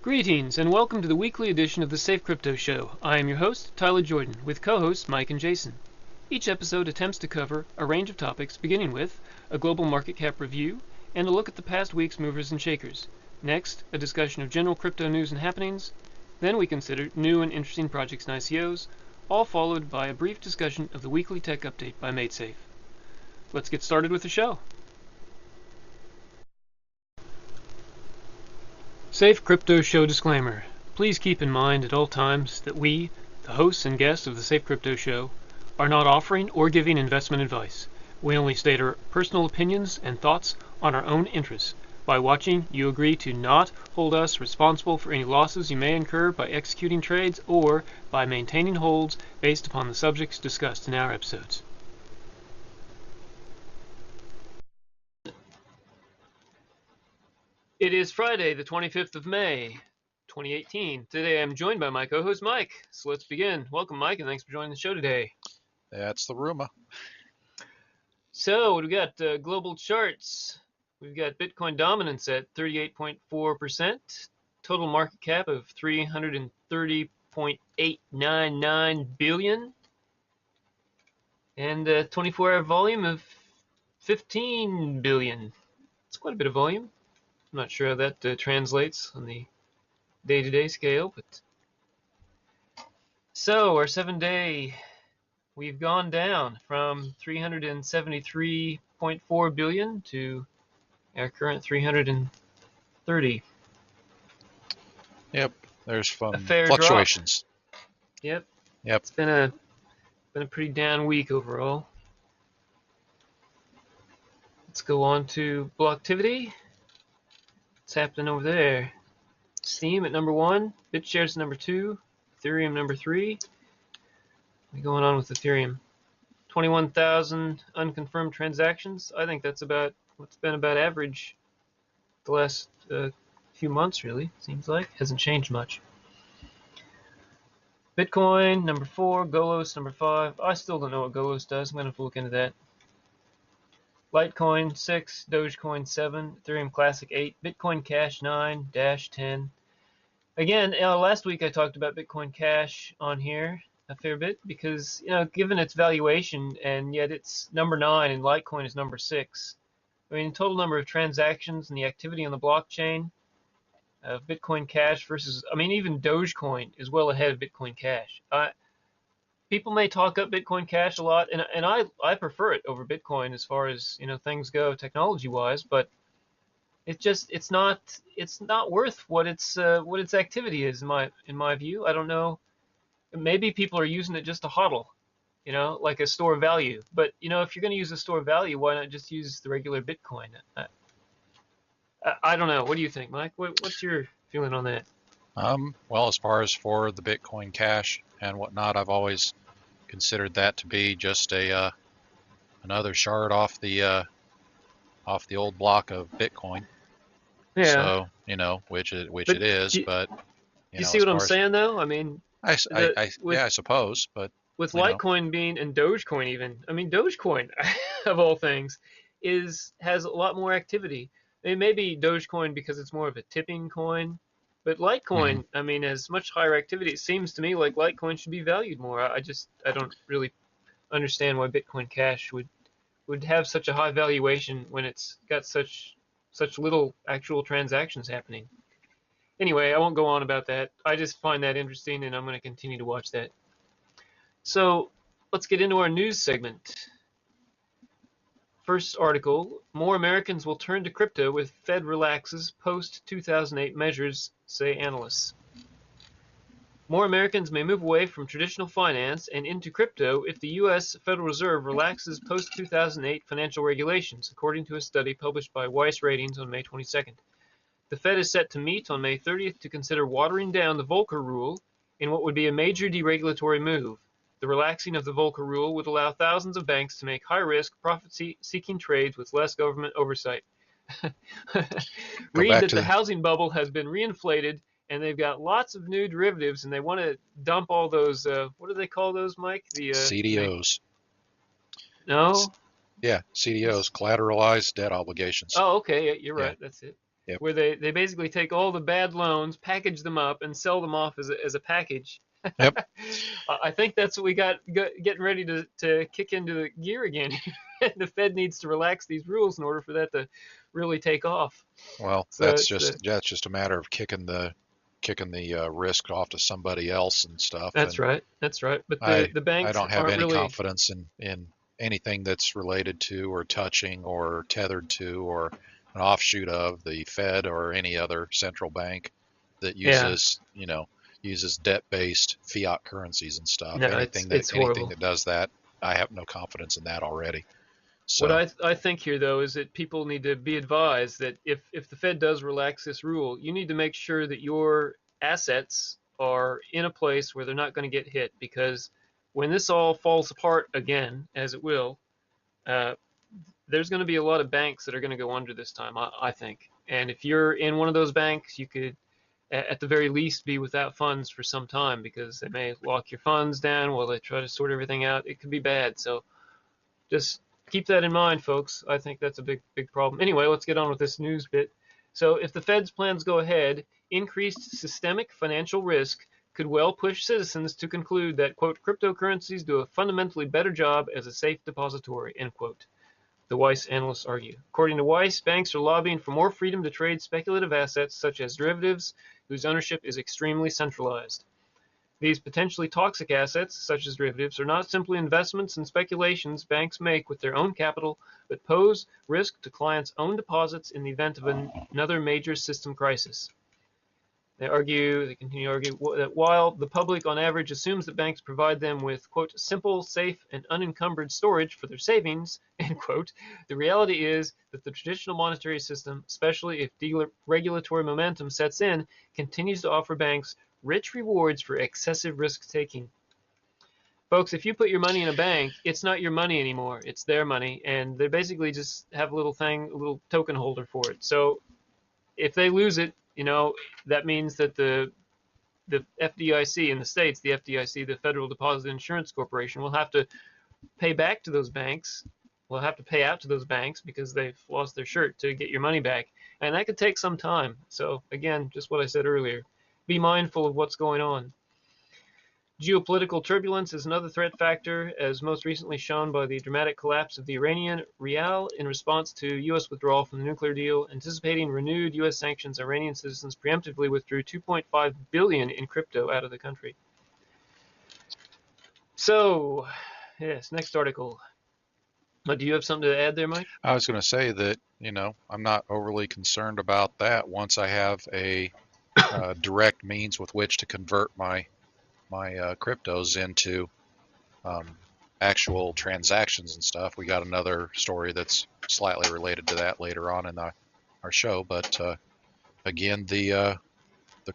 Greetings and welcome to the weekly edition of the Safe Crypto Show. I am your host, Tyler Jordan, with co-hosts Mike and Jason. Each episode attempts to cover a range of topics, beginning with a global market cap review and a look at the past week's movers and shakers. Next, a discussion of general crypto news and happenings. Then we consider new and interesting projects and ICOs, all followed by a brief discussion of the weekly tech update by MAIDSAFE. Let's get started with the show. Safe Crypto Show disclaimer. Please keep in mind at all times that we, the hosts and guests of the Safe Crypto Show, are not offering or giving investment advice. We only state our personal opinions and thoughts on our own interests. By watching, you agree to not hold us responsible for any losses you may incur by executing trades or by maintaining holds based upon the subjects discussed in our episodes. It is Friday, the 25th of May, 2018. Today I'm joined by my co-host Mike. So let's begin. Welcome, Mike, and thanks for joining the show today. That's the rumor. So what do we got? Global charts. We've got Bitcoin dominance at 38.4%, total market cap of 330.899 billion, and 24-hour volume of 15 billion. It's quite a bit of volume. I'm not sure how that translates on the day-to-day scale, but so our 7-day, we've gone down from 373.4 billion to our current 330. Yep, there's A fair fluctuations. Drop. Yep. It's been a pretty down week overall. Let's go on to Blocktivity. What's happening over there? Steam at number 1, BitShares number 2, Ethereum number 3. What's going on with Ethereum? 21,000 unconfirmed transactions. I think that's about what's been about average the last few months, really. Seems like hasn't changed much. Bitcoin number 4, Golos number 5. I still don't know what Golos does. I'm gonna have to look into that. Litecoin 6, Dogecoin 7, Ethereum Classic 8, Bitcoin Cash 9, Dash 10. Again, last week I talked about Bitcoin Cash on here a fair bit because, given its valuation and yet it's number 9 and Litecoin is number 6. I mean, total number of transactions and the activity on the blockchain of Bitcoin Cash versus, even Dogecoin is well ahead of Bitcoin Cash. People may talk up Bitcoin Cash a lot, and I prefer it over Bitcoin as far as things go technology-wise, but it's not worth what its activity is in my view. I don't know. Maybe people are using it just to hodl, like a store of value. But if you're going to use a store of value, why not just use the regular Bitcoin? I don't know. What do you think, Mike? What's your feeling on that? Well, as far as for the Bitcoin Cash and whatnot, I've always considered that to be just another shard off the old block of Bitcoin. Yeah. So which it is, but you see what I'm saying, though? I suppose, but with Litecoin being and Dogecoin even, Dogecoin of all things has a lot more activity. Maybe Dogecoin because it's more of a tipping coin. But Litecoin, has much higher activity. It seems to me like Litecoin should be valued more. I don't really understand why Bitcoin Cash would have such a high valuation when it's got such little actual transactions happening. Anyway, I won't go on about that. I just find that interesting, and I'm going to continue to watch that. So let's get into our news segment. First article, more Americans will turn to crypto with Fed relaxes post-2008 measures, say analysts. More Americans may move away from traditional finance and into crypto if the U.S. Federal Reserve relaxes post-2008 financial regulations, according to a study published by Weiss Ratings on May 22nd. The Fed is set to meet on May 30th to consider watering down the Volcker Rule in what would be a major deregulatory move. The relaxing of the Volcker Rule would allow thousands of banks to make high-risk, profit-seeking trades with less government oversight. Read that the housing bubble has been reinflated, and they've got lots of new derivatives, and they want to dump all those, what do they call those, Mike? The CDOs. No? Yeah, CDOs, collateralized debt obligations. Oh, okay, you're right, that's it. Yep. where they basically take all the bad loans, package them up, and sell them off as a package. Yep. I think that's what we got getting ready to kick into the gear again. The Fed needs to relax these rules in order for that to really take off. Well, So it's that's just a matter of kicking the risk off to somebody else and stuff. that's And right, that's right. But the I banks don't have aren't any really. confidence in anything that's related to or touching or tethered to or an offshoot of the Fed or any other central bank that Yeah, uses debt-based fiat currencies and stuff. no, it's Anything horrible. that does that, I have no confidence in that already. What So I think here, though, is that people need to be advised that if the Fed does relax this rule, you need to make sure that your assets are in a place where they're not going to get hit. Because when this all falls apart again, as it will, uh, there's going to be a lot of banks that are going to go under this time, I think. And if you're in one of those banks, you could, at the very least, be without funds for some time because they may lock your funds down while they try to sort everything out. It could be bad. So just keep that in mind, folks. I think that's a big problem. Anyway, let's get on with this news bit. So if the Fed's plans go ahead, increased systemic financial risk could well push citizens to conclude that, quote, cryptocurrencies do a fundamentally better job as a safe depository, end quote, the Weiss analysts argue. According to Weiss, banks are lobbying for more freedom to trade speculative assets such as derivatives, whose ownership is extremely centralized. These potentially toxic assets, such as derivatives, are not simply investments and speculations banks make with their own capital, but pose risk to clients' own deposits in the event of another major system crisis. They continue to argue that while the public on average assumes that banks provide them with, quote, simple, safe, and unencumbered storage for their savings, end quote, the reality is that the traditional monetary system, especially if deregulatory momentum sets in, continues to offer banks rich rewards for excessive risk taking. Folks, if you put your money in a bank, it's not your money anymore. It's their money, and they basically just have a little token holder for it. So if they lose it, that means that the FDIC in the States, the FDIC, the Federal Deposit Insurance Corporation, will have to pay back to those banks. Will have to pay out to those banks because they've lost their shirt to get your money back. And that could take some time. So, again, just what I said earlier, be mindful of what's going on. Geopolitical turbulence is another threat factor, as most recently shown by the dramatic collapse of the Iranian rial in response to U.S. withdrawal from the nuclear deal. Anticipating renewed U.S. sanctions, Iranian citizens preemptively withdrew $2.5 billion in crypto out of the country. So, yes, next article. Do you have something to add there, Mike? I was going to say that, I'm not overly concerned about that once I have a direct means with which to convert my cryptos into actual transactions and stuff. We got another story that's slightly related to that later on in our show, but again, the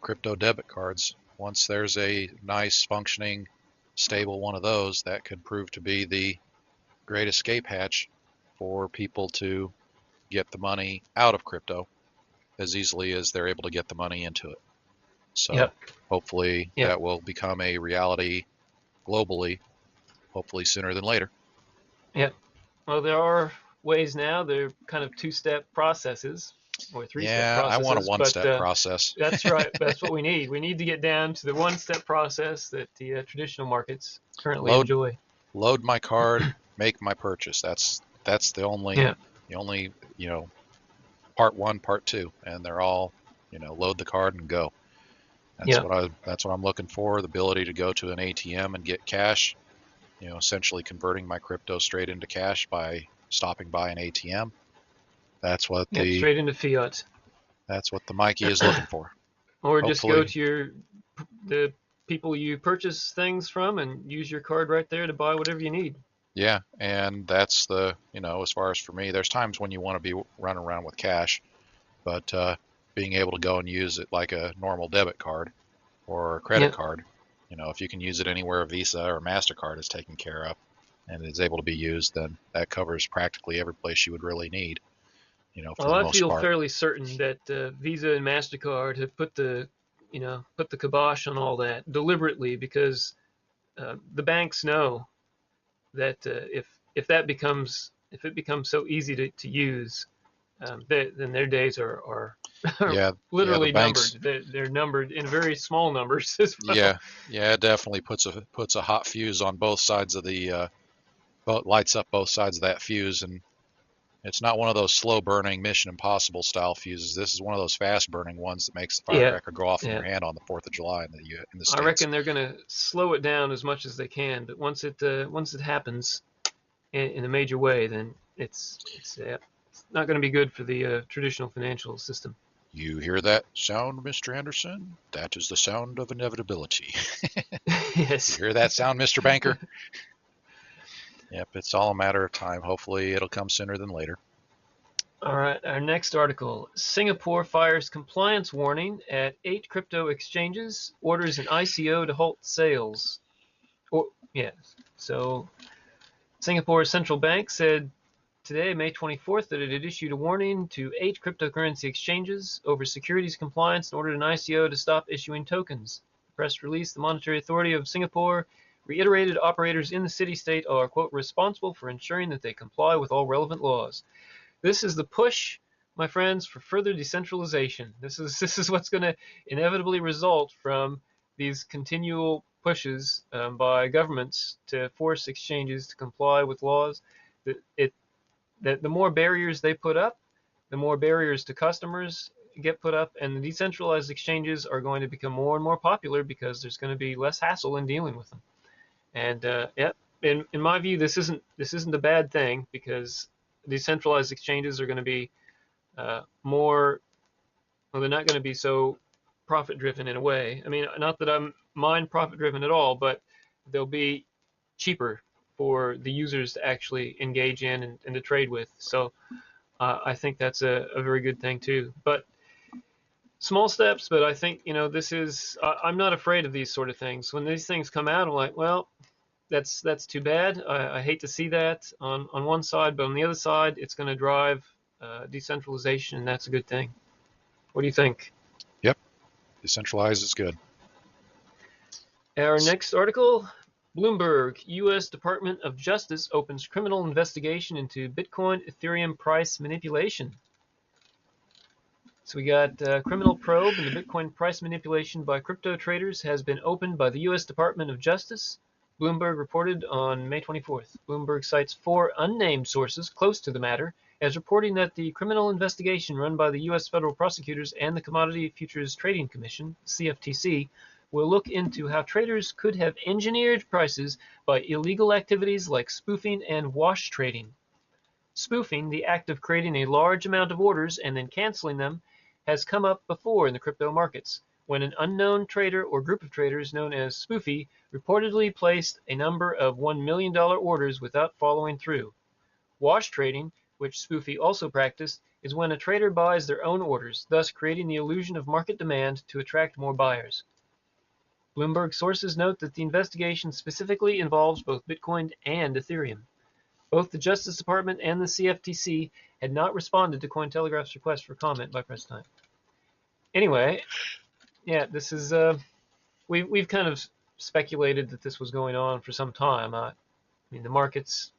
crypto debit cards. Once there's a nice functioning, stable one of those, that could prove to be the great escape hatch for people to get the money out of crypto as easily as they're able to get the money into it. So Yep. hopefully Yep. that will become a reality globally, hopefully sooner than later. Yep. Well, there are ways now. They're kind of two-step processes or three-step Yeah, I processes. want a but one-step process. That's right. That's what we need. We need to get down to the one-step process that the traditional markets currently Load enjoy. load my card, make my purchase. That's the only Yeah. part one, part two, and they're all load the card and go. Yeah. That's what I'm looking for, the ability to go to an ATM and get cash, essentially converting my crypto straight into cash by stopping by an ATM. That's what Yep. Straight into fiat. the Mikey is looking for. Or just go Hopefully, to the people you purchase things from and use your card right there to buy whatever you need. yeah, and that's as far as for me, there's times when you want to be running around with cash, but being able to go and use it like a normal debit card or a credit card, if you can use it anywhere a Visa or MasterCard is taken care of and is able to be used, then that covers practically every place you would really need, for Well, the I most feel part. fairly certain that Visa and Mastercard have put the kibosh on all that deliberately because the banks know that if it becomes so easy to use, then their days are Yeah, yeah, the literally banks. numbered. They're numbered in very small numbers as well. Yeah, yeah, it definitely puts a hot fuse on both sides of the both lights up both sides of that fuse, and it's not one of those slow burning Mission Impossible style fuses. This is one of those fast burning ones that makes the Yeah, firecracker go off in yeah. your hand on the 4th of July in the I States. reckon they're gonna slow it down as much as they can, but once it happens in a major way, then it's not going to be good for the traditional financial system. You hear that sound, Mr. Anderson? That is the sound of inevitability. You Yes. hear that sound, Mr. Banker? Yep, it's all a matter of time. Hopefully it'll come sooner than later. All right, our next article. Singapore fires compliance warning at 8 crypto exchanges, orders an ICO to halt sales. So Singapore's central bank said today, May 24th, that it had issued a warning to 8 cryptocurrency exchanges over securities compliance and ordered an ICO to stop issuing tokens. The press release, the Monetary Authority of Singapore reiterated operators in the city-state are, quote, responsible for ensuring that they comply with all relevant laws. This is the push, my friends, for further decentralization. This is what's going to inevitably result from these continual pushes by governments to force exchanges to comply with laws. That the more barriers they put up, the more barriers to customers get put up, and the decentralized exchanges are going to become more and more popular because there's going to be less hassle in dealing with them. And yeah, in my view, this isn't a bad thing because decentralized exchanges are going to be more. Well, they're not going to be so profit driven in a way. I mean, not that I'm mind profit driven at all, but they'll be cheaper for the users to actually engage in and to trade with. So I think that's a very good thing too. But small steps, but I think, this is, I'm not afraid of these sort of things. When these things come out, I'm like, well, that's too bad. I hate to see that on one side, but on the other side, it's going to drive decentralization, and that's a good thing. What do you think? Yep, decentralized is good. Our next article, Bloomberg, U.S. Department of Justice opens criminal investigation into Bitcoin Ethereum price manipulation. So we got criminal probe into Bitcoin price manipulation by crypto traders has been opened by the U.S. Department of Justice. Bloomberg reported on May 24th. Bloomberg cites 4 unnamed sources close to the matter as reporting that the criminal investigation run by the U.S. federal prosecutors and the Commodity Futures Trading Commission, CFTC, will look into how traders could have engineered prices by illegal activities like spoofing and wash trading. Spoofing, the act of creating a large amount of orders and then canceling them, has come up before in the crypto markets, when an unknown trader or group of traders known as spoofy reportedly placed a number of $1 million orders without following through. Wash trading, which spoofy also practiced, is when a trader buys their own orders, thus creating the illusion of market demand to attract more buyers. Bloomberg sources note that the investigation specifically involves both Bitcoin and Ethereum. Both the Justice Department and the CFTC had not responded to Cointelegraph's request for comment by press time. Anyway, yeah, this is we've kind of speculated that this was going on for some time. I mean, the markets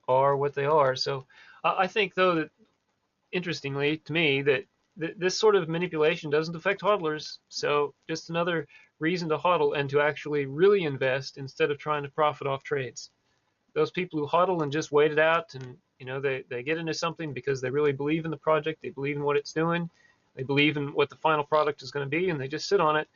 are what they are. So I think, though, that interestingly to me, that this sort of manipulation doesn't affect hodlers. So just another reason to hodl and to actually really invest instead of trying to profit off trades. Those people who hodl and just wait it out, and they get into something because they really believe in the project, they believe in what it's doing, they believe in what the final product is going to be, and they just sit on it.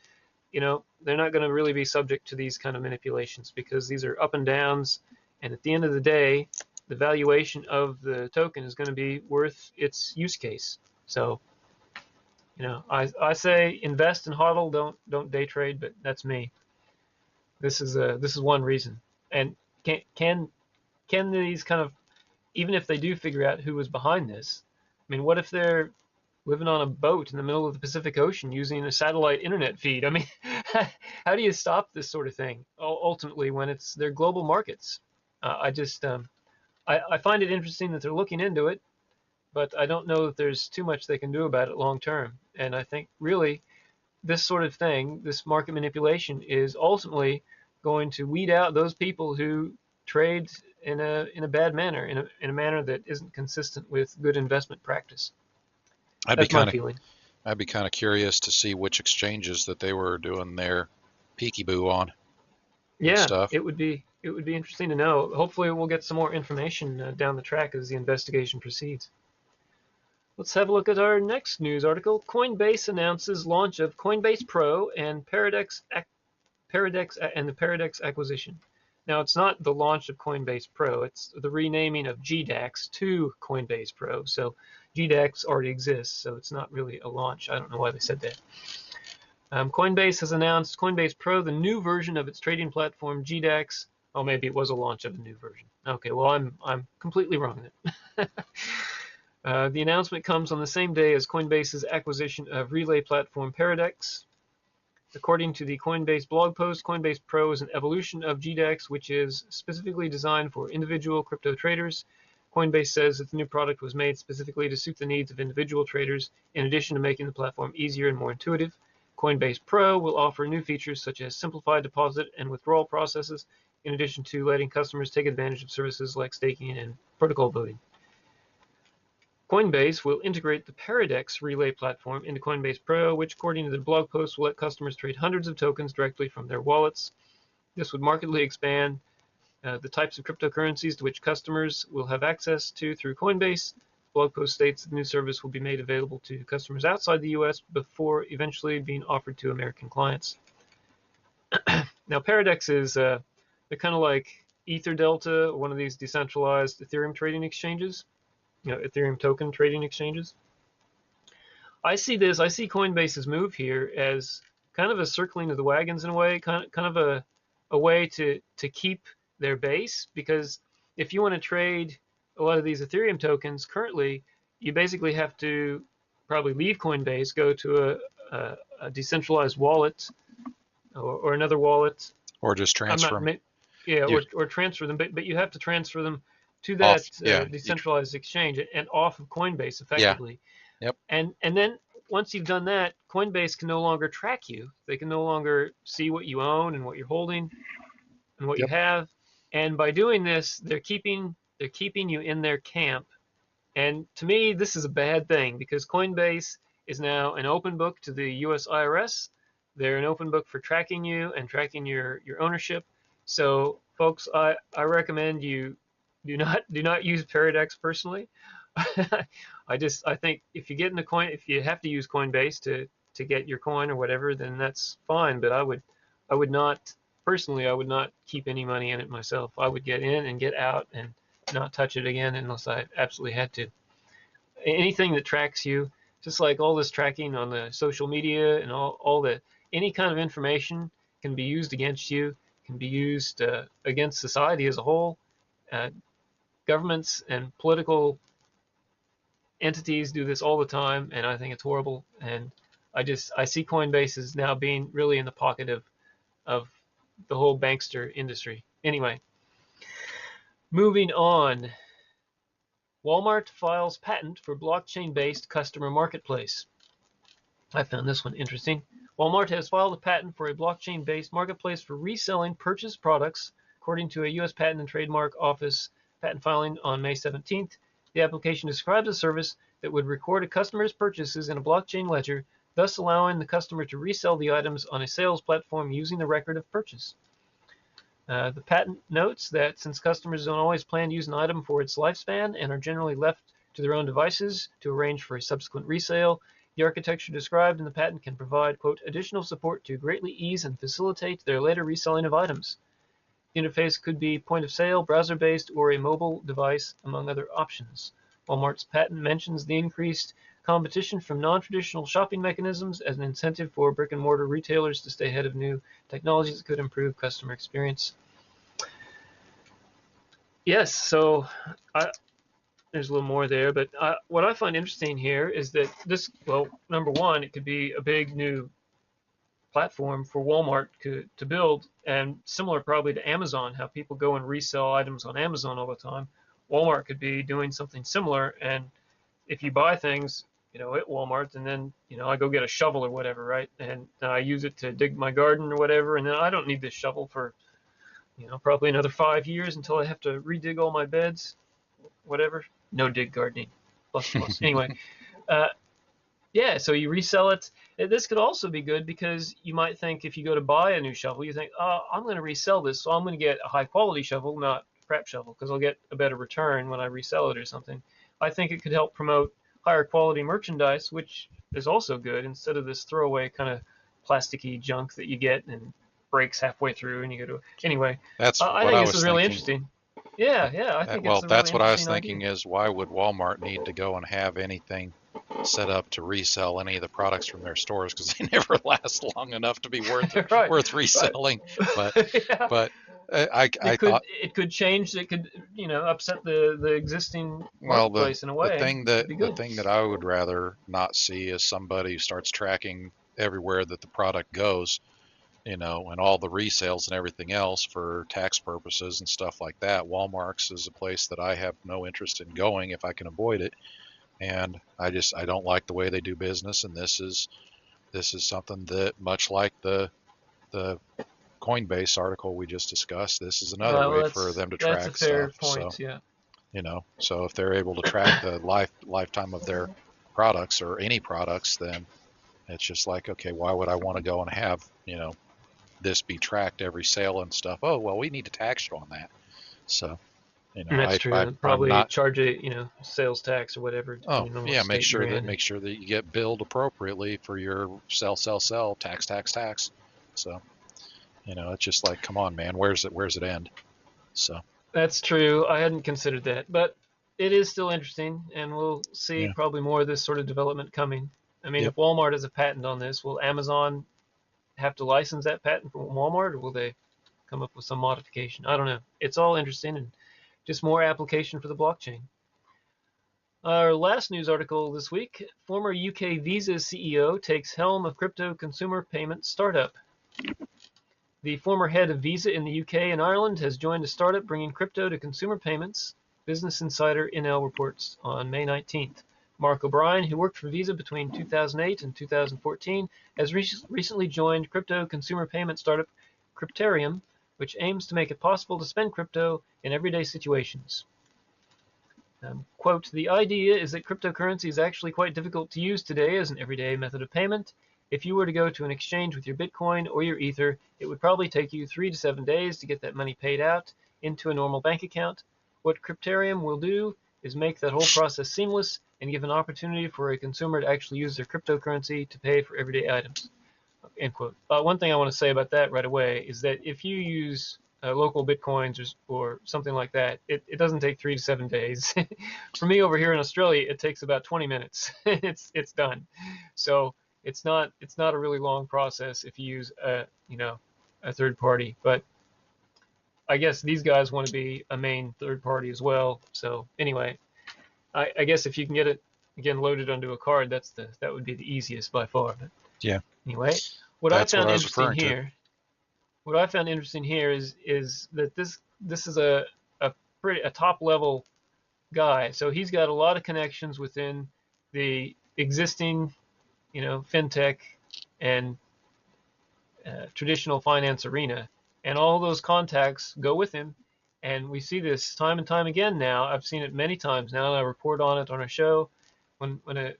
They're not going to really be subject to these kind of manipulations because these are up and downs, and at the end of the day, the valuation of the token is going to be worth its use case. So, I say invest and hodl, don't day trade, but that's me. This is one reason. And can these kind of, even if they do figure out who was behind this, I mean, what if they're living on a boat in the middle of the Pacific Ocean using a satellite internet feed? I mean, how do you stop this sort of thing ultimately when they're global markets? I find it interesting that they're looking into it, but I don't know that there's too much they can do about it long term. And I think really this sort of thing, this market manipulation, is ultimately going to weed out those people who trade in a bad manner, in a manner that isn't consistent with good investment practice. I'd be That's my kind of feeling. I'd be kind of curious to see which exchanges that they were doing their peekaboo on and Yeah, stuff. it would be interesting to know. Hopefully, we'll get some more information down the track as the investigation proceeds. Let's have a look at our next news article. Coinbase announces launch of Coinbase Pro and the Paradex acquisition. Now, it's not the launch of Coinbase Pro, it's the renaming of GDAX to Coinbase Pro. So GDAX already exists, so it's not really a launch. I don't know why they said that. Coinbase has announced Coinbase Pro, the new version of its trading platform GDAX. Oh, maybe it was a launch of a new version. Okay, well, I'm completely wrong then. The announcement comes on the same day as Coinbase's acquisition of relay platform Paradex. According to the Coinbase blog post, Coinbase Pro is an evolution of GDAX, which is specifically designed for individual crypto traders. Coinbase says that the new product was made specifically to suit the needs of individual traders, in addition to making the platform easier and more intuitive. Coinbase Pro will offer new features such as simplified deposit and withdrawal processes, in addition to letting customers take advantage of services like staking and protocol voting. Coinbase will integrate the Paradex relay platform into Coinbase Pro, which, according to the blog post, will let customers trade hundreds of tokens directly from their wallets. This would markedly expand the types of cryptocurrencies to which customers will have access to through Coinbase. The blog post states that the new service will be made available to customers outside the U.S. before eventually being offered to American clients. Now, Paradex is they're kind of like EtherDelta, one of these decentralized Ethereum trading exchanges. Ethereum token trading exchanges. I see Coinbase's move here as kind of a circling of the wagons in a way, kind of a way to keep their base, because if you want to trade a lot of these Ethereum tokens currently, you basically have to probably leave Coinbase, go to a decentralized wallet or another wallet. Or just transfer them. Yeah, or transfer them, but you have to transfer them to Off, that decentralized exchange and off of Coinbase effectively. Yeah. Yep. And then once you've done that, Coinbase can no longer track you. They can no longer see what you own and what you're holding and what you have. And by doing this, they're keeping you in their camp. And to me, this is a bad thing, because Coinbase is now an open book to the US IRS. They're an open book for tracking you and tracking your ownership. So folks, I recommend you do not use Paradex personally. I think if you get into if you have to use Coinbase to get your coin or whatever, then that's fine. But I would not personally. I would not keep any money in it myself. I would get in and get out and not touch it again unless I absolutely had to. Anything that tracks you, just like all this tracking on the social media and any kind of information can be used against you, can be used against society as a whole. Governments and political entities do this all the time, and I think it's horrible. And I see Coinbase as now being really in the pocket of the whole bankster industry. Anyway, moving on. Walmart files patent for blockchain-based customer marketplace. I found this one interesting. Walmart has filed a patent for a blockchain-based marketplace for reselling purchased products, according to a U.S. Patent and Trademark Office patent filing on May 17th. The application describes a service that would record a customer's purchases in a blockchain ledger, thus allowing the customer to resell the items on a sales platform using the record of purchase. The patent notes that since customers don't always plan to use an item for its lifespan and are generally left to their own devices to arrange for a subsequent resale, the architecture described in the patent can provide, quote, additional support to greatly ease and facilitate their later reselling of items. The interface could be point of sale, browser-based, or a mobile device, among other options. Walmart's patent mentions the increased competition from non-traditional shopping mechanisms as an incentive for brick-and-mortar retailers to stay ahead of new technologies that could improve customer experience. Yes, so there's a little more there, but what I find interesting here is that this, well, number one, it could be a big new platform for Walmart to build, and similar probably to Amazon, how people go and resell items on Amazon all the time. Walmart could be doing something similar, and if you buy things, at Walmart, and then, I go get a shovel or whatever, right? And I use it to dig my garden or whatever, and then I don't need this shovel for, probably another 5 years until I have to redig all my beds, whatever. No dig gardening. Plus. Anyway, Yeah, so you resell it. This could also be good because you might think if you go to buy a new shovel, you think, oh, I'm going to resell this, so I'm going to get a high quality shovel, not a crap shovel, because I'll get a better return when I resell it or something. I think it could help promote higher quality merchandise, which is also good instead of this throwaway kind of plasticky junk that you get and breaks halfway through and you go to. Anyway, That's I what think I this is was really thinking. interesting. Yeah, I think it's Well, a really that's what I was interesting idea. thinking is why would Walmart need to go and have anything set up to resell any of the products from their stores because they never last long enough to be worth Right, right. reselling. But Yeah. but I It could thought, it could change. It could upset the existing well, marketplace in a way. Could be the good. thing that I would rather not see is somebody who starts tracking everywhere that the product goes, and all the resales and everything else for tax purposes and stuff like that. Walmart's is a place that I have no interest in going if I can avoid it, and I don't like the way they do business. And this is something that, much like the Coinbase article we just discussed, this is another way Well, for them to that's a track fair stuff. So, point. Yeah. so if they're able to track the lifetime of their products or any products, then it's just like, okay, why would I want to go and have, this be tracked every sale and stuff? Oh, well, we need to tax you on that. So, And that's true. I'm Probably not. charge a sales tax or whatever, Oh, depending on what yeah, state you're in. make sure that you get billed appropriately for your sell, tax. So, it's just like, come on, man, where's it end? So, That's true. I hadn't considered that, but it is still interesting, and we'll see yeah, probably more of this sort of development coming. I mean, yep. if Walmart has a patent on this, will Amazon have to license that patent from Walmart, or will they come up with some modification? I don't know. It's all interesting and just more application for the blockchain. Our last news article this week, former UK Visa CEO takes helm of crypto consumer payment startup. The former head of Visa in the UK and Ireland has joined a startup bringing crypto to consumer payments, Business Insider NL reports on May 19th. Mark O'Brien, who worked for Visa between 2008 and 2014, has recently joined crypto consumer payment startup Cryptarium, which aims to make it possible to spend crypto in everyday situations. Quote, the idea is that cryptocurrency is actually quite difficult to use today as an everyday method of payment. If you were to go to an exchange with your Bitcoin or your Ether, it would probably take you 3 to 7 days to get that money paid out into a normal bank account. What Cryptarium will do is make that whole process seamless and give an opportunity for a consumer to actually use their cryptocurrency to pay for everyday items. End quote. One thing I want to say about that right away is that if you use local bitcoins or something like that, it doesn't take 3 to 7 days. For me over here in Australia, it takes about 20 minutes. It's done. So it's not a really long process if you use a third party. But I guess these guys want to be a main third party as well. So anyway, I guess if you can get it again loaded onto a card, that would be the easiest by far. But Yeah, anyway, what I that's what found I was interesting referring to. here is that this is a top level guy. So he's got a lot of connections within the existing, fintech and traditional finance arena, and all those contacts go with him. And we see this time and time again now. I've seen it many times now, and I report on it on our show. When a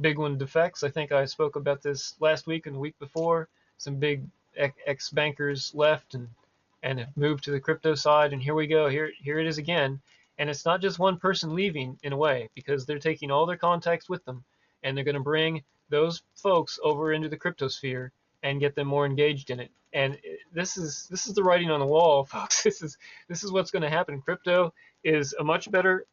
big one defects, I think I spoke about this last week and the week before. Some big ex-bankers left and have moved to the crypto side, and here we go. Here it is again. And it's not just one person leaving in a way, because they're taking all their contacts with them, and they're going to bring those folks over into the crypto sphere and get them more engaged in it. And this is the writing on the wall, folks. This is what's going to happen. Crypto is a much better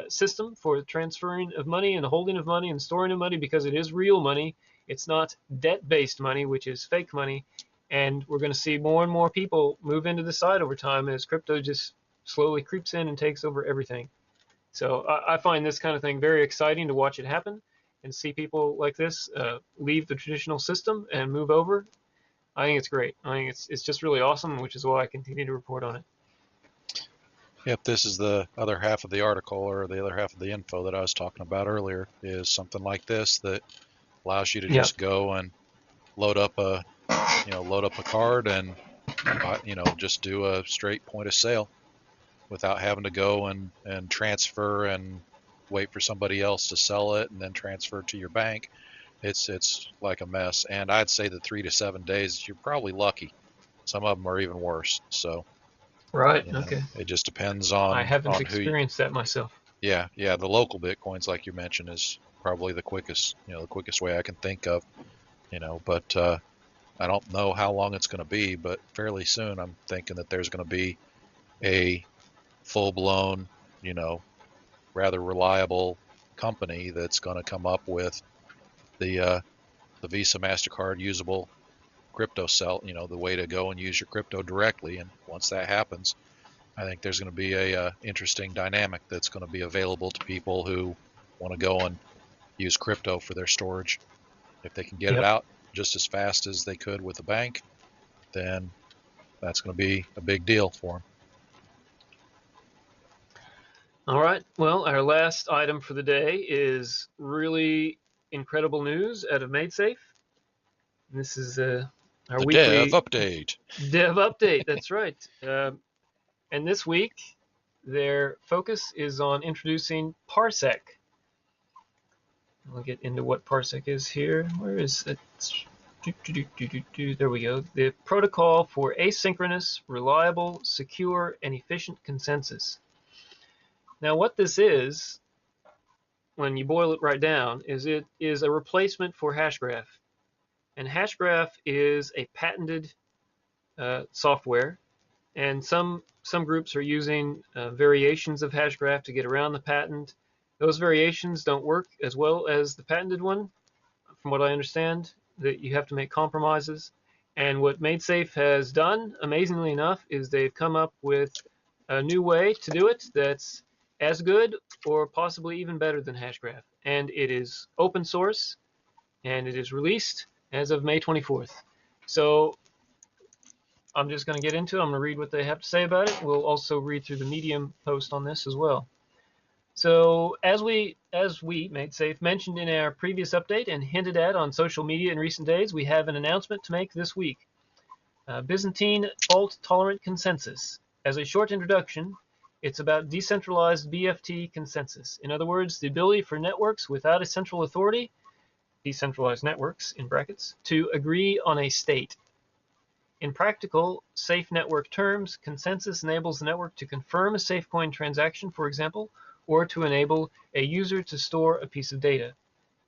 system for transferring of money and holding of money and storing of money, because it is real money. It's not debt-based money, which is fake money. And we're going to see more and more people move into the side over time as crypto just slowly creeps in and takes over everything. So I find this kind of thing very exciting to watch it happen and see people like this leave the traditional system and move over. I think it's great. I think it's just really awesome, which is why I continue to report on it. Yep, this is the other half of the article, or the other half of the info that I was talking about earlier, is something like this that allows you to Yeah. just go and load up a card and just do a straight point of sale without having to go and transfer and wait for somebody else to sell it and then transfer it to your bank. It's like a mess. And I'd say that 3 to 7 days, you're probably lucky. Some of them are even worse. So, Right. Okay. it just depends I haven't on who you, experienced that myself. yeah, the local Bitcoins, like you mentioned, is probably the quickest, the quickest way I can think of, but I don't know how long it's going to be, but fairly soon I'm thinking that there's going to be a full-blown, you know, rather reliable company that's going to come up with the Visa MasterCard usable crypto cell, the way to go and use your crypto directly. And once that happens, I think there's going to be a interesting dynamic that's going to be available to people who want to go and use crypto for their storage. If they can get it Yep. out just as fast as they could with a bank, then that's going to be a big deal for them. All right. Well, our last item for the day is really incredible news out of MaidSafe. This is our The weekly dev update. dev update. That's right. And this week, their focus is on introducing PARSEC. I'll get into what PARSEC is here. Where is it? There we go. The protocol for asynchronous, reliable, secure, and efficient consensus. Now, what this is, when you boil it right down, is it is a replacement for Hashgraph. And Hashgraph is a patented software, and some groups are using variations of Hashgraph to get around the patent. Those variations don't work as well as the patented one, from what I understand, that you have to make compromises. And what MaidSafe has done, amazingly enough, is they've come up with a new way to do it that's as good or possibly even better than Hashgraph. And it is open source, and it is released as of May 24th. So I'm just going to get into it. I'm going to read what they have to say about it. We'll also read through the Medium post on this as well. So as we MaidSafe mentioned in our previous update and hinted at on social media in recent days, we have an announcement to make this week. Byzantine fault-tolerant consensus. As a short introduction, it's about decentralized BFT consensus. In other words, the ability for networks without a central authority, decentralized networks in brackets, to agree on a state. In practical, safe network terms, consensus enables the network to confirm a SafeCoin transaction, for example, or to enable a user to store a piece of data.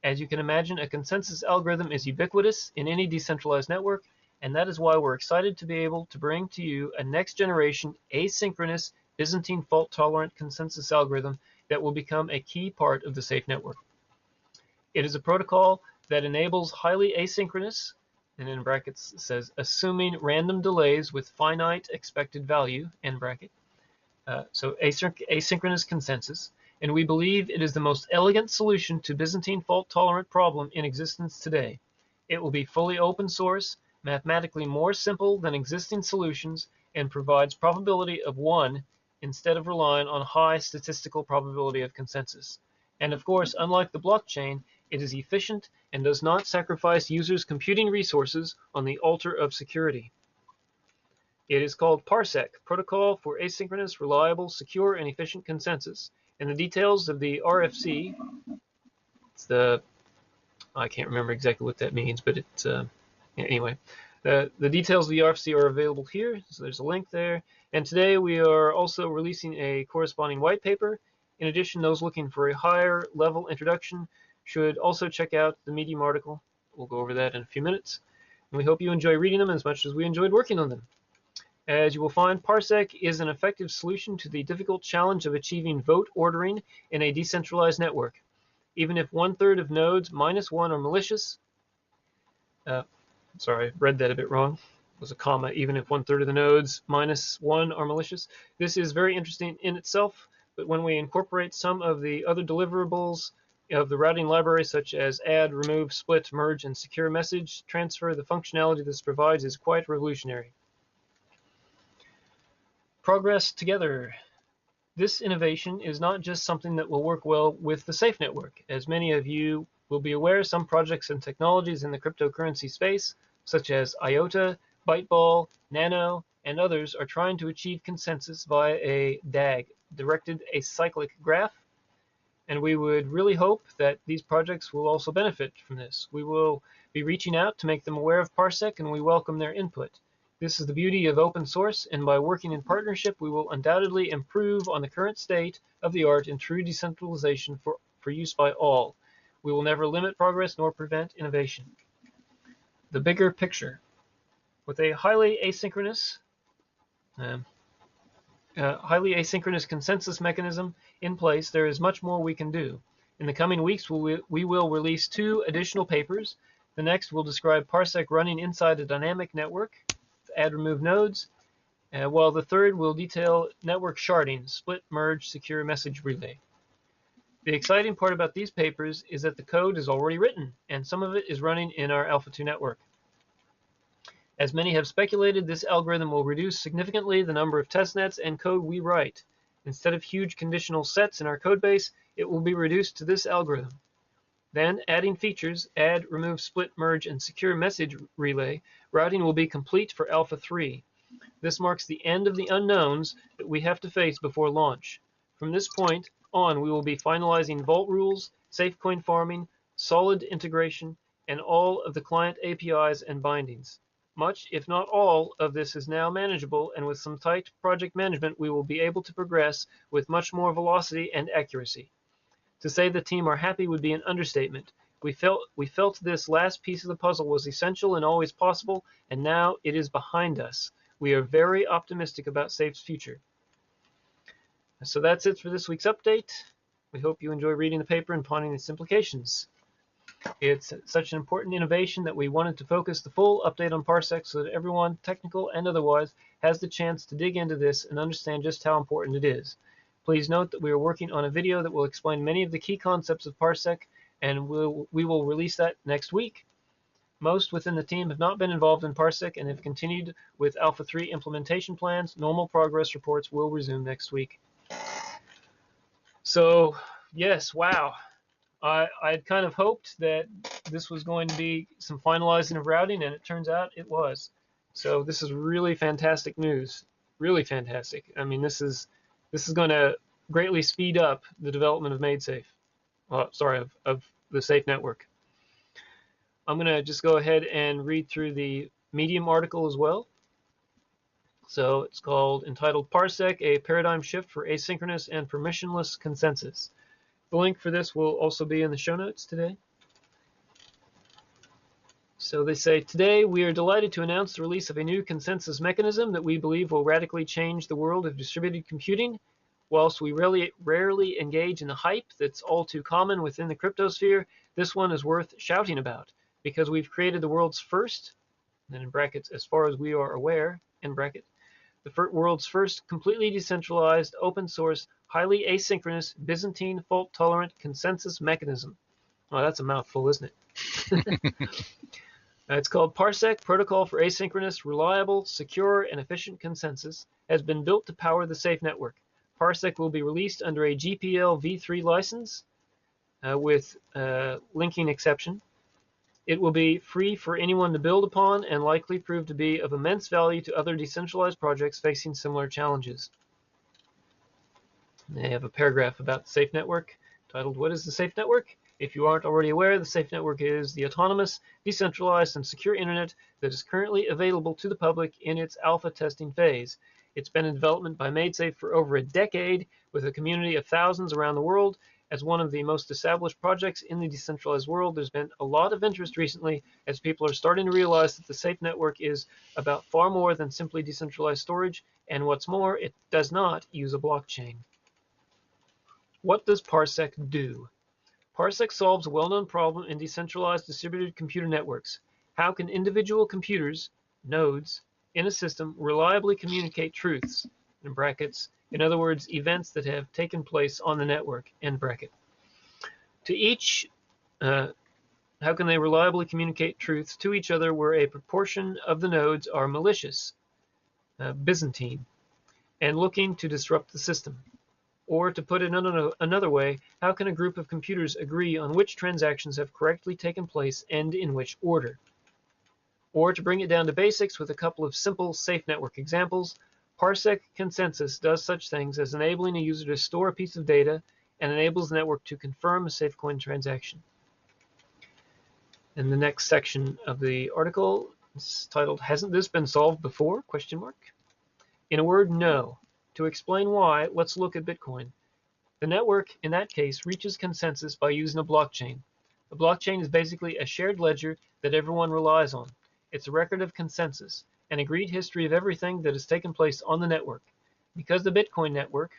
As you can imagine, a consensus algorithm is ubiquitous in any decentralized network, and that is why we're excited to be able to bring to you a next-generation asynchronous Byzantine fault-tolerant consensus algorithm that will become a key part of the Safe network. It is a protocol that enables highly asynchronous, and in brackets says assuming random delays with finite expected value, end bracket, so asynchronous consensus, and we believe it is the most elegant solution to Byzantine fault-tolerant problem in existence today. It will be fully open source, mathematically more simple than existing solutions, and provides probability of 1 instead of relying on high statistical probability of consensus. And of course, unlike the blockchain, it is efficient and does not sacrifice users' computing resources on the altar of security. It is called PARSEC, Protocol for Asynchronous, Reliable, Secure, and Efficient Consensus. And the details of the RFC, I can't remember exactly what that means, but it's, anyway. The details of the RFC are available here, so there's a link there. And today we are also releasing a corresponding white paper. In addition, those looking for a higher level introduction should also check out the Medium article. We'll go over that in a few minutes. And we hope you enjoy reading them as much as we enjoyed working on them. As you will find, PARSEC is an effective solution to the difficult challenge of achieving vote ordering in a decentralized network. Even if 1/3 of nodes minus 1 are malicious, sorry, I read that a bit wrong. It was a comma. Even if 1/3 of the nodes minus 1 are malicious. This is very interesting in itself, but when we incorporate some of the other deliverables of the routing library, such as add, remove, split, merge, and secure message transfer, the functionality this provides is quite revolutionary. Progress together. This innovation is not just something that will work well with the Safe network. As many of you will be aware, some projects and technologies in the cryptocurrency space, such as IOTA, Byteball, Nano, and others, are trying to achieve consensus via a DAG, directed acyclic graph. And we would really hope that these projects will also benefit from this. We will be reaching out to make them aware of PARSEC, and we welcome their input. This is the beauty of open source, and by working in partnership, we will undoubtedly improve on the current state of the art in true decentralization for use by all. We will never limit progress nor prevent innovation. The bigger picture. With a highly asynchronous consensus mechanism in place, there is much more we can do. In the coming weeks, we will release 2 additional papers. The next will describe PARSEC running inside a dynamic network, add remove nodes, while the third will detail network sharding, split, merge, secure message relay. The exciting part about these papers is that the code is already written, and some of it is running in our Alpha 2 network. As many have speculated, this algorithm will reduce significantly the number of testnets and code we write. Instead of huge conditional sets in our codebase, it will be reduced to this algorithm. Then, adding features, add, remove, split, merge, and secure message relay, routing will be complete for Alpha 3. This marks the end of the unknowns that we have to face before launch. From this point on, we will be finalizing vault rules, safe coin farming, solid integration, and all of the client APIs and bindings. Much, if not all, of this is now manageable, and with some tight project management, we will be able to progress with much more velocity and accuracy. To say the team are happy would be an understatement. We felt this last piece of the puzzle was essential and always possible, and now it is behind us. We are very optimistic about Safe's future. So that's it for this week's update. We hope you enjoy reading the paper and pondering its implications. It's such an important innovation that we wanted to focus the full update on PARSEC so that everyone, technical and otherwise, has the chance to dig into this and understand just how important it is. Please note that we are working on a video that will explain many of the key concepts of PARSEC, and we will release that next week. Most within the team have not been involved in PARSEC and have continued with Alpha 3 implementation plans. Normal progress reports will resume next week. So, yes, wow. I'd kind of hoped that this was going to be some finalizing of routing, and it turns out it was. So this is really fantastic news. Really fantastic. I mean, this is going to greatly speed up the development of MAIDSAFE. Of the Safe network. I'm going to just go ahead and read through the Medium article as well. So it's entitled PARSEC, a paradigm shift for asynchronous and permissionless consensus. The link for this will also be in the show notes today. So they say, today we are delighted to announce the release of a new consensus mechanism that we believe will radically change the world of distributed computing. Whilst we rarely engage in the hype that's all too common within the cryptosphere, this one is worth shouting about because we've created the world's first, and in brackets, as far as we are aware, in bracket, the world's first completely decentralized, open source, highly asynchronous, Byzantine, fault-tolerant consensus mechanism. Oh, that's a mouthful, isn't it? It's called PARSEC, Protocol for Asynchronous, Reliable, Secure, and Efficient Consensus, has been built to power the Safe network. PARSEC will be released under a GPL v3 license with linking exception. It will be free for anyone to build upon and likely prove to be of immense value to other decentralized projects facing similar challenges. They have a paragraph about the Safe network titled, What is the Safe network? If you aren't already aware, the Safe network is the autonomous, decentralized, and secure internet that is currently available to the public in its alpha testing phase. It's been in development by MAIDSAFE for over a decade with a community of thousands around the world. As one of the most established projects in the decentralized world, there's been a lot of interest recently as people are starting to realize that the Safe network is about far more than simply decentralized storage, and what's more, it does not use a blockchain. What does PARSEC do? PARSEC solves a well-known problem in decentralized distributed computer networks. How can individual computers, nodes, in a system reliably communicate truths, in brackets, in other words, events that have taken place on the network, end bracket. To each, how can they reliably communicate truths to each other where a proportion of the nodes are malicious, Byzantine, and looking to disrupt the system? Or to put it another way, how can a group of computers agree on which transactions have correctly taken place and in which order? Or to bring it down to basics with a couple of simple Safe network examples, PARSEC consensus does such things as enabling a user to store a piece of data and enables the network to confirm a safe coin transaction. And the next section of the article is titled, "Hasn't this been solved before?" ? In a word, no. To explain why, let's look at Bitcoin. The network, in that case, reaches consensus by using a blockchain. A blockchain is basically a shared ledger that everyone relies on. It's a record of consensus, an agreed history of everything that has taken place on the network. Because the Bitcoin network,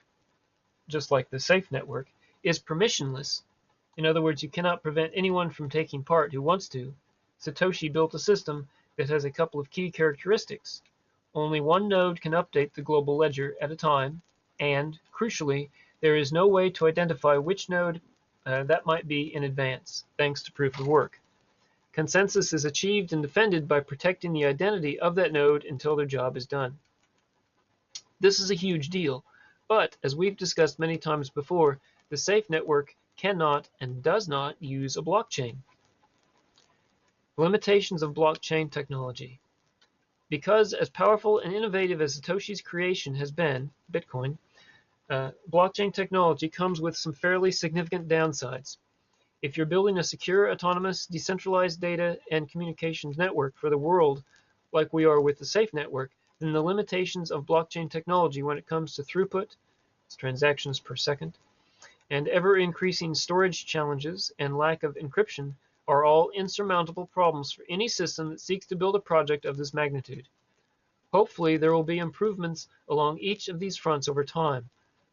just like the Safe network, is permissionless, in other words, you cannot prevent anyone from taking part who wants to, Satoshi built a system that has a couple of key characteristics. Only one node can update the global ledger at a time, and, crucially, there is no way to identify which node that might be in advance, thanks to proof of work. Consensus is achieved and defended by protecting the identity of that node until their job is done. This is a huge deal, but as we've discussed many times before, the Safe network cannot and does not use a blockchain. Limitations of blockchain technology. Because as powerful and innovative as Satoshi's creation has been, Bitcoin, blockchain technology comes with some fairly significant downsides. If you're building a secure, autonomous, decentralized data and communications network for the world, like we are with the Safe network, then the limitations of blockchain technology when it comes to throughput, transactions per second, and ever-increasing storage challenges and lack of encryption are all insurmountable problems for any system that seeks to build a project of this magnitude. Hopefully, there will be improvements along each of these fronts over time,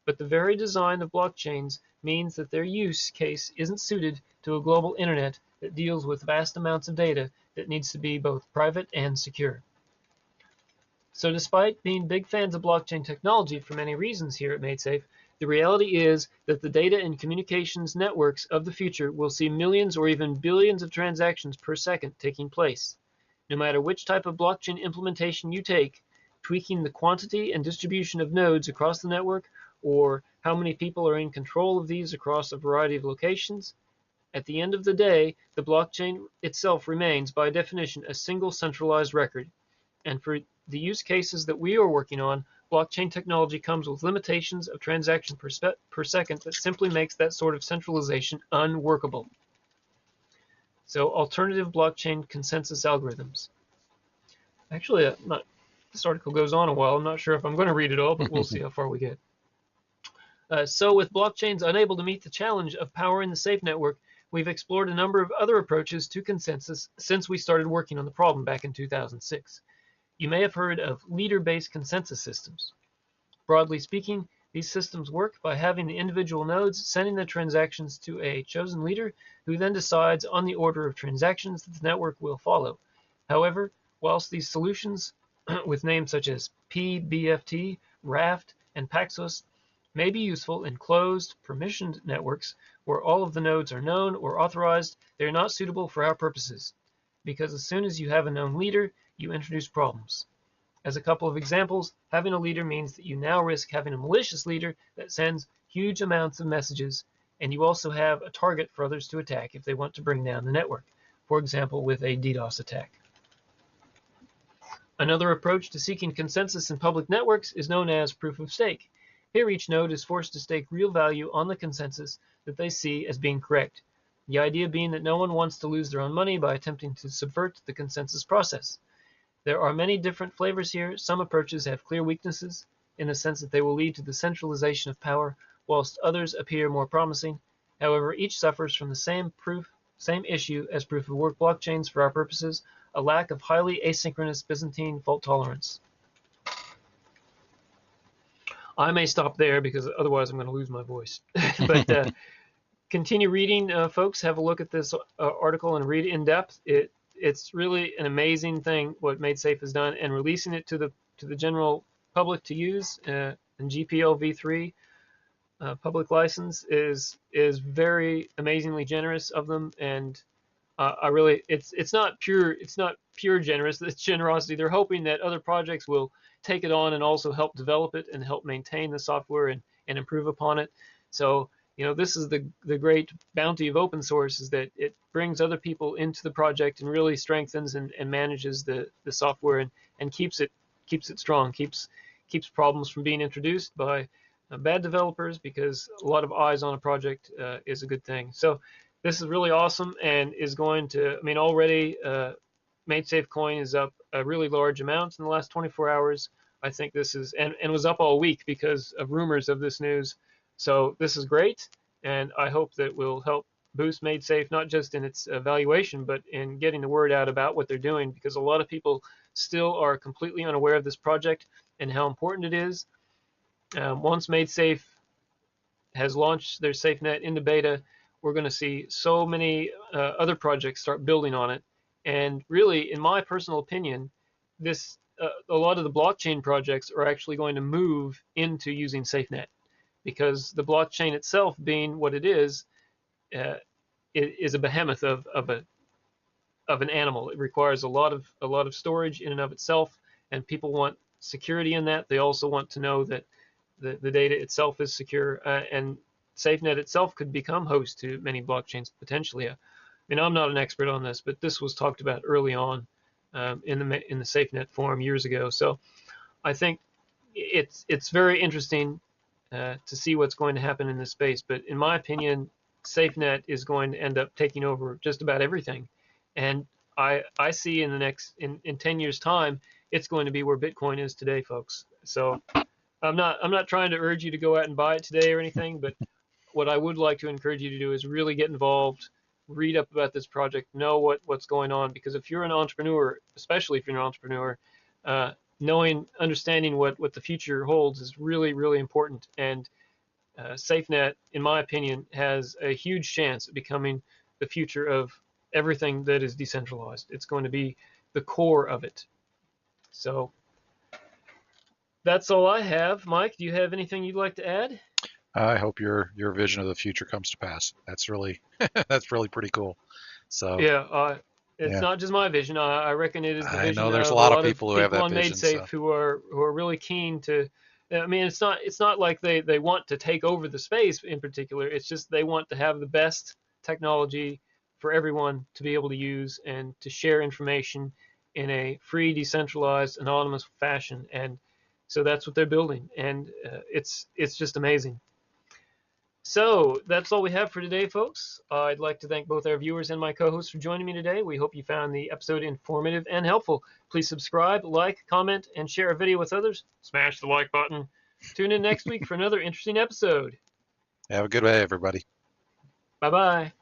but the very design of blockchains means that their use case isn't suited to a global internet that deals with vast amounts of data that needs to be both private and secure. So despite being big fans of blockchain technology for many reasons here at MAIDSAFE, the reality is that the data and communications networks of the future will see millions or even billions of transactions per second taking place. No matter which type of blockchain implementation you take, tweaking the quantity and distribution of nodes across the network, or how many people are in control of these across a variety of locations, at the end of the day, the blockchain itself remains, by definition, a single centralized record. And for the use cases that we are working on, blockchain technology comes with limitations of transaction per second that simply makes that sort of centralization unworkable. So alternative blockchain consensus algorithms. Actually, this article goes on a while. I'm not sure if I'm going to read it all, but we'll see how far we get. So with blockchains unable to meet the challenge of powering the Safe network, we've explored a number of other approaches to consensus since we started working on the problem back in 2006. You may have heard of leader-based consensus systems. Broadly speaking, these systems work by having the individual nodes sending the transactions to a chosen leader who then decides on the order of transactions that the network will follow. However, whilst these solutions with names such as PBFT, Raft, and Paxos may be useful in closed, permissioned networks where all of the nodes are known or authorized, they are not suitable for our purposes, because as soon as you have a known leader, you introduce problems. As a couple of examples, having a leader means that you now risk having a malicious leader that sends huge amounts of messages, and you also have a target for others to attack if they want to bring down the network, for example with a DDoS attack. Another approach to seeking consensus in public networks is known as proof of stake. Here each node is forced to stake real value on the consensus that they see as being correct, the idea being that no one wants to lose their own money by attempting to subvert the consensus process. There are many different flavors here. Some approaches have clear weaknesses, in the sense that they will lead to the centralization of power, whilst others appear more promising. However, each suffers from the same issue as proof of work blockchains for our purposes, a lack of highly asynchronous Byzantine fault tolerance. I may stop there because otherwise I'm going to lose my voice. But continue reading, folks. Have a look at this article and read it in depth. It's really an amazing thing what MAIDSAFE has done, and releasing it to the general public to use in GPL v3 public license is very amazingly generous of them, and it's not pure generous. It's generosity. They're hoping that other projects will take it on and also help develop it and help maintain the software and improve upon it. So this is the great bounty of open source, is that it brings other people into the project and really strengthens and manages the software and keeps it strong, keeps problems from being introduced by bad developers, because a lot of eyes on a project is a good thing. So this is really awesome and is going to, I mean, already MaidSafe coin is up a really large amount in the last 24 hours. I think this is, and was up all week because of rumors of this news. So this is great, and I hope that will help boost MaidSafe, not just in its valuation, but in getting the word out about what they're doing, because a lot of people still are completely unaware of this project and how important it is. Once MaidSafe has launched their SafeNet into beta, we're going to see so many other projects start building on it. And really, in my personal opinion, this a lot of the blockchain projects are actually going to move into using SafeNet, because the blockchain itself, being what it is a behemoth of an animal. It requires a lot of storage in and of itself, and people want security in that. They also want to know that the data itself is secure, and SafeNet itself could become host to many blockchains potentially. I mean, I'm not an expert on this, but this was talked about early on in the SafeNet forum years ago. So I think it's very interesting to see what's going to happen in this space. But in my opinion, SafeNet is going to end up taking over just about everything, and I see in the next in 10 years time, it's going to be where Bitcoin is today, folks. So I'm not trying to urge you to go out and buy it today or anything, but what I would like to encourage you to do is really get involved, read up about this project, know what's going on, because if you're an entrepreneur, especially if you're an entrepreneur, understanding what the future holds is really, really important. And SafeNet, in my opinion, has a huge chance of becoming the future of everything that is decentralized. It's going to be the core of it. So that's all I have. Mike, do you have anything you'd like to add? I hope your vision of the future comes to pass. That's really that's really pretty cool. So Yeah, it's yeah, not just my vision. I reckon it is the I know vision there's a of a lot of lot of people who have people that on vision. MaidSafe So who are really keen to. I mean, it's not like they want to take over the space in particular. It's just they want to have the best technology for everyone to be able to use and to share information in a free, decentralized, anonymous fashion. And so that's what they're building, and it's just amazing. So that's all we have for today, folks. I'd like to thank both our viewers and my co-hosts for joining me today. We hope you found the episode informative and helpful. Please subscribe, like, comment, and share our video with others. Smash the like button. Tune in next week for another interesting episode. have a good day, everybody. Bye-bye.